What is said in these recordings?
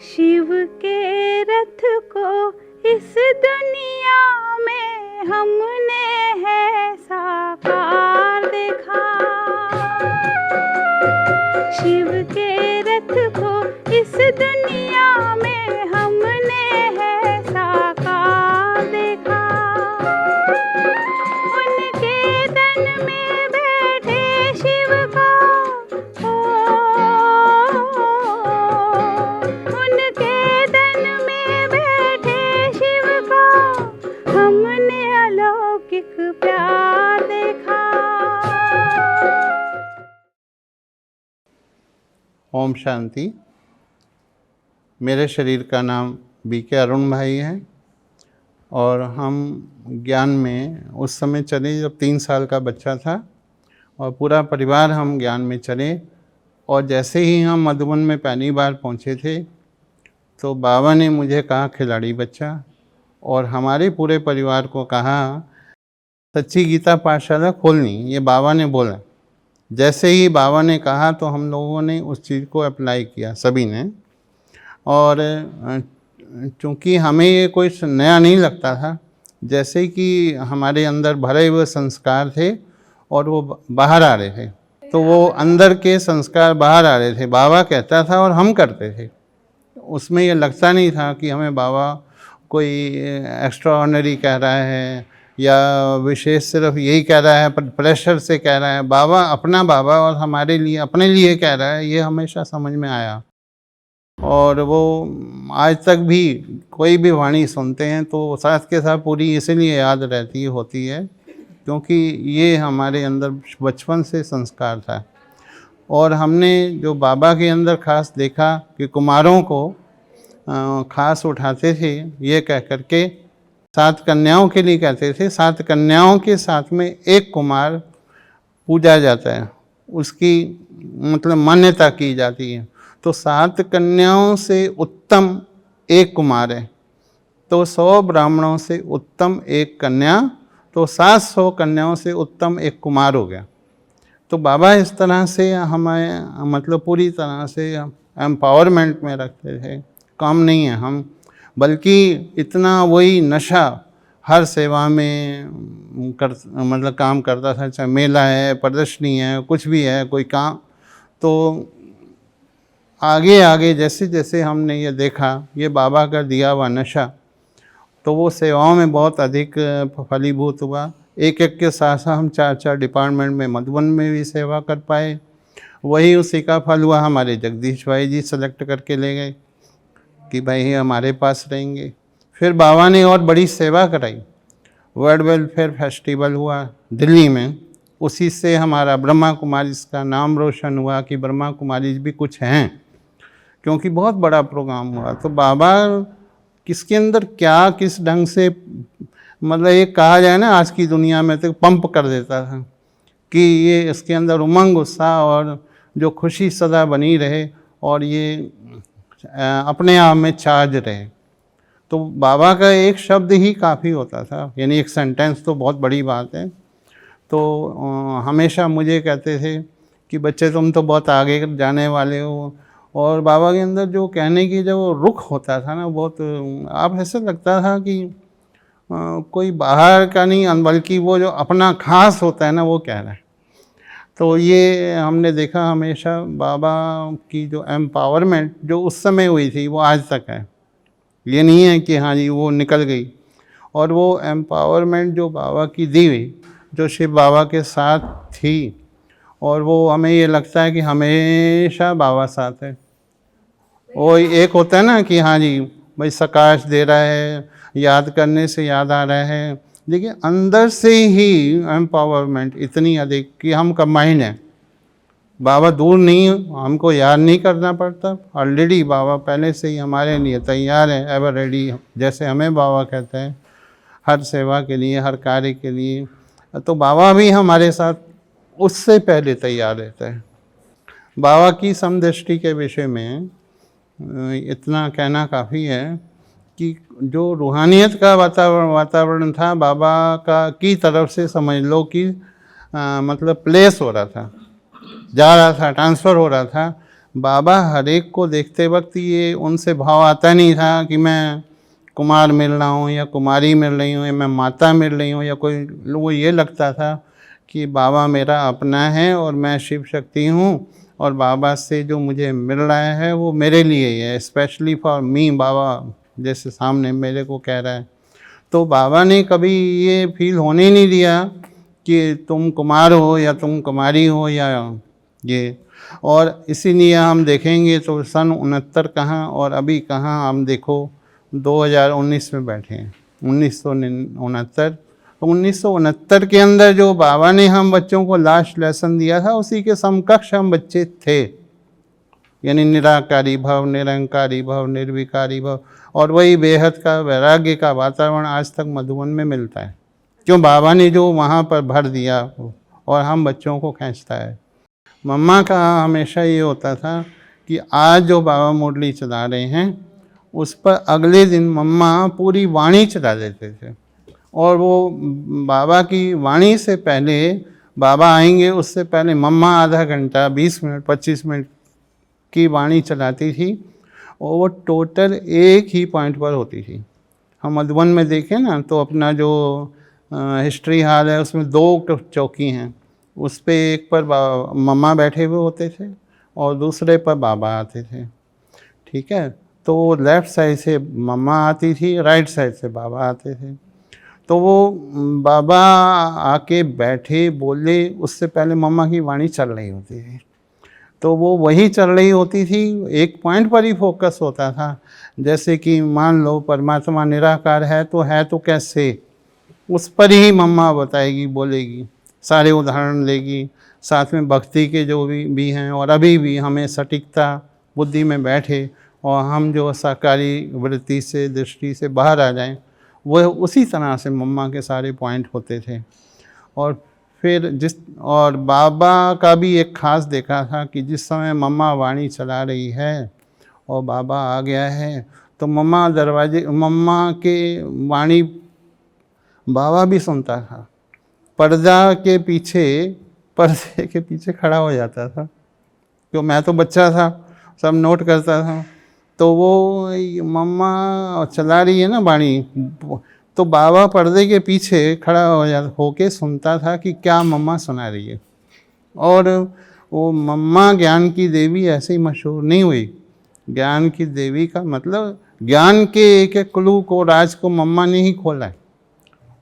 शिव के रथ को इस दुनिया में हमने है साकार देखा। शिव के रथ को इस दुनिया में हमने है साकार देखा। उनके तन में बैठे शिव का उनके तन में बैठे शिव का हमने अलौकिक प्यार देखा। ओम शांति। मेरे शरीर का नाम बीके अरुण भाई है और हम ज्ञान में उस समय चले जब 3 साल का बच्चा था और पूरा परिवार हम ज्ञान में चले। और जैसे ही हम मधुबन में पहली बार पहुँचे थे तो बाबा ने मुझे कहा खिलाड़ी बच्चा, और हमारे पूरे परिवार को कहा सच्ची गीता पाठशाला खोलनी। ये बाबा ने बोला। जैसे ही बाबा ने कहा तो हम लोगों ने उस चीज़ को अप्लाई किया सभी ने। और चूँकि हमें ये कोई नया नहीं लगता था, जैसे कि हमारे अंदर भरे हुए संस्कार थे और वो बाहर आ रहे थे, तो वो अंदर के संस्कार बाहर आ रहे थे। बाबा कहता था और हम करते थे। उसमें ये लगता नहीं था कि हमें बाबा कोई एक्स्ट्रा ऑर्डिनरी कह रहा है या विशेष सिर्फ यही कह रहा है, प्रेशर से कह रहा है। बाबा अपना बाबा और हमारे लिए अपने लिए कह रहा है, ये हमेशा समझ में आया। और वो आज तक भी कोई भी वाणी सुनते हैं तो साथ के साथ पूरी इसलिए याद रहती होती है क्योंकि ये हमारे अंदर बचपन से संस्कार था। और हमने जो बाबा के अंदर खास देखा कि कुमारों को खास उठाते थे, ये कह करके 7 कन्याओं के लिए कहते थे। 7 कन्याओं के साथ में एक कुमार पूजा जाता है, उसकी मतलब मान्यता की जाती है। तो 7 कन्याओं से उत्तम एक कुमार है, तो 100 ब्राह्मणों से उत्तम एक कन्या, तो 700 कन्याओं से उत्तम एक कुमार हो गया। तो बाबा इस तरह से हमें मतलब पूरी तरह से एम्पावरमेंट में रखते थे। कम नहीं है हम, बल्कि इतना वही नशा हर सेवा में मतलब काम करता था। चाहे मेला है, प्रदर्शनी है, कुछ भी है, कोई काम, तो आगे आगे जैसे जैसे हमने ये देखा ये बाबा का दिया हुआ नशा, तो वो सेवाओं में बहुत अधिक फलीभूत हुआ। एक एक के साथ साथ हम 4 डिपार्टमेंट में मधुबन में भी सेवा कर पाए। वही उसी का फल हुआ। हमारे जगदीश भाई जी सेलेक्ट करके ले गए कि भाई हमारे पास रहेंगे। फिर बाबा ने और बड़ी सेवा कराई। वर्ल्ड वेलफेयर फेस्टिवल हुआ दिल्ली में, उसी से हमारा ब्रह्मा कुमारीज का नाम रोशन हुआ कि ब्रह्मा कुमारीज भी कुछ हैं, क्योंकि बहुत बड़ा प्रोग्राम हुआ। तो बाबा किसके अंदर क्या किस ढंग से मतलब ये कहा जाए ना आज की दुनिया में तो पंप कर देता था कि ये इसके अंदर उमंग उत्साह और जो खुशी सदा बनी रहे और ये अपने आप में चार्ज रहे। तो बाबा का एक शब्द ही काफ़ी होता था, यानी एक सेंटेंस तो बहुत बड़ी बात है। तो हमेशा मुझे कहते थे कि बच्चे तुम तो बहुत आगे जाने वाले हो। और बाबा के अंदर जो कहने की जो रुख होता था ना, बहुत आप ऐसे लगता था कि कोई बाहर का नहीं बल्कि वो जो अपना खास होता है ना वो कह रहा है। तो ये हमने देखा हमेशा बाबा की जो एम्पावरमेंट जो उस समय हुई थी वो आज तक है। ये नहीं है कि हाँ जी वो निकल गई। और वो एम्पावरमेंट जो बाबा की दी हुई, जो शिव बाबा के साथ थी, और वो हमें ये लगता है कि हमेशा बाबा साथ है। वो एक होता है ना कि हाँ जी भाई सकाश दे रहा है, याद करने से याद आ रहा है, लेकिन अंदर से ही एम्पावरमेंट इतनी अधिक कि हम कंबाइंड हैं। बाबा दूर नहीं, हमको याद नहीं करना पड़ता। ऑलरेडी बाबा पहले से ही हमारे लिए तैयार है, एवर रेडी, जैसे हमें बाबा कहते हैं हर सेवा के लिए, हर कार्य के लिए। तो बाबा भी हमारे साथ उससे पहले तैयार रहता है। बाबा की समदृष्टि के विषय में इतना कहना काफ़ी है कि जो रूहानियत का वातावरण था बाबा का की तरफ से समझ लो कि मतलब प्लेस हो रहा था, जा रहा था, ट्रांसफ़र हो रहा था। बाबा हर एक को देखते वक्त ये उनसे भाव आता नहीं था कि मैं कुमार मिल रहा हूँ या कुमारी मिल रही हूँ या मैं माता मिल रही हूँ या कोई, वो ये लगता था कि बाबा मेरा अपना है और मैं शिव शक्ति हूँ और बाबा से जो मुझे मिल रहा है वो मेरे लिए ही है, स्पेशली फॉर मी। बाबा जैसे सामने मेरे को कह रहा है, तो बाबा ने कभी ये फील होने नहीं दिया कि तुम कुमार हो या तुम कुमारी हो या ये। और इसीलिए हम देखेंगे तो सन 69 कहाँ और अभी कहाँ, हम देखो 2019 में बैठे हैं, 1969। तो 1969 के अंदर जो बाबा ने हम बच्चों को लास्ट लेसन दिया था उसी के समकक्ष हम बच्चे थे, यानी निराकारी भव, निरंकारी भव, निर्विकारी भव। और वही बेहद का वैराग्य का वातावरण आज तक मधुबन में मिलता है, क्यों बाबा ने जो वहाँ पर भर दिया और हम बच्चों को खींचता है। मम्मा का हमेशा ये होता था कि आज जो बाबा मुरली चला रहे हैं उस पर अगले दिन मम्मा पूरी वाणी चला देते थे, और वो बाबा की वाणी से पहले बाबा आएंगे उससे पहले मम्मा आधा घंटा 20 मिनट 25 मिनट की वाणी चलाती थी, और वो टोटल एक ही पॉइंट पर होती थी। हम मधुबन में देखें ना तो अपना जो हिस्ट्री हॉल है उसमें 2 चौकी हैं, उस पर एक पर मम्मा बैठे हुए होते थे और दूसरे पर बाबा आते थे, ठीक है। तो लेफ़्ट साइड से मम्मा आती थी, राइट साइड से बाबा आते थे। तो वो बाबा आके बैठे बोले उससे पहले मम्मा की वाणी चल रही होती थी, तो वो वही चल रही होती थी, एक पॉइंट पर ही फोकस होता था। जैसे कि मान लो परमात्मा निराकार है तो कैसे, उस पर ही मम्मा बताएगी, बोलेगी, सारे उदाहरण लेगी, साथ में भक्ति के जो भी हैं, और अभी भी हमें सटीकता बुद्धि में बैठे और हम जो साकारी वृत्ति से दृष्टि से बाहर आ जाएं, वह उसी तरह से मम्मा के सारे पॉइंट होते थे। और फिर और बाबा का भी एक ख़ास देखा था कि जिस समय मम्मा वाणी चला रही है और बाबा आ गया है तो मम्मा के वाणी बाबा भी सुनता था, पर्दे के पीछे खड़ा हो जाता था, क्यों मैं तो बच्चा था, सब नोट करता था। तो वो मम्मा चला रही है ना वाणी, तो बाबा पर्दे के पीछे खड़ा होके सुनता था कि क्या मम्मा सुना रही है। और वो मम्मा ज्ञान की देवी ऐसे ही मशहूर नहीं हुई। ज्ञान की देवी का मतलब ज्ञान के एक एक क्लू को, राज को मम्मा ने ही खोला है,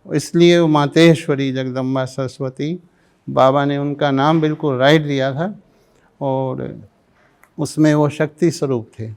इसलिए वो मातेश्वरी जगदम्बा सरस्वती, बाबा ने उनका नाम बिल्कुल राइट दिया था और उसमें वो शक्ति स्वरूप थे।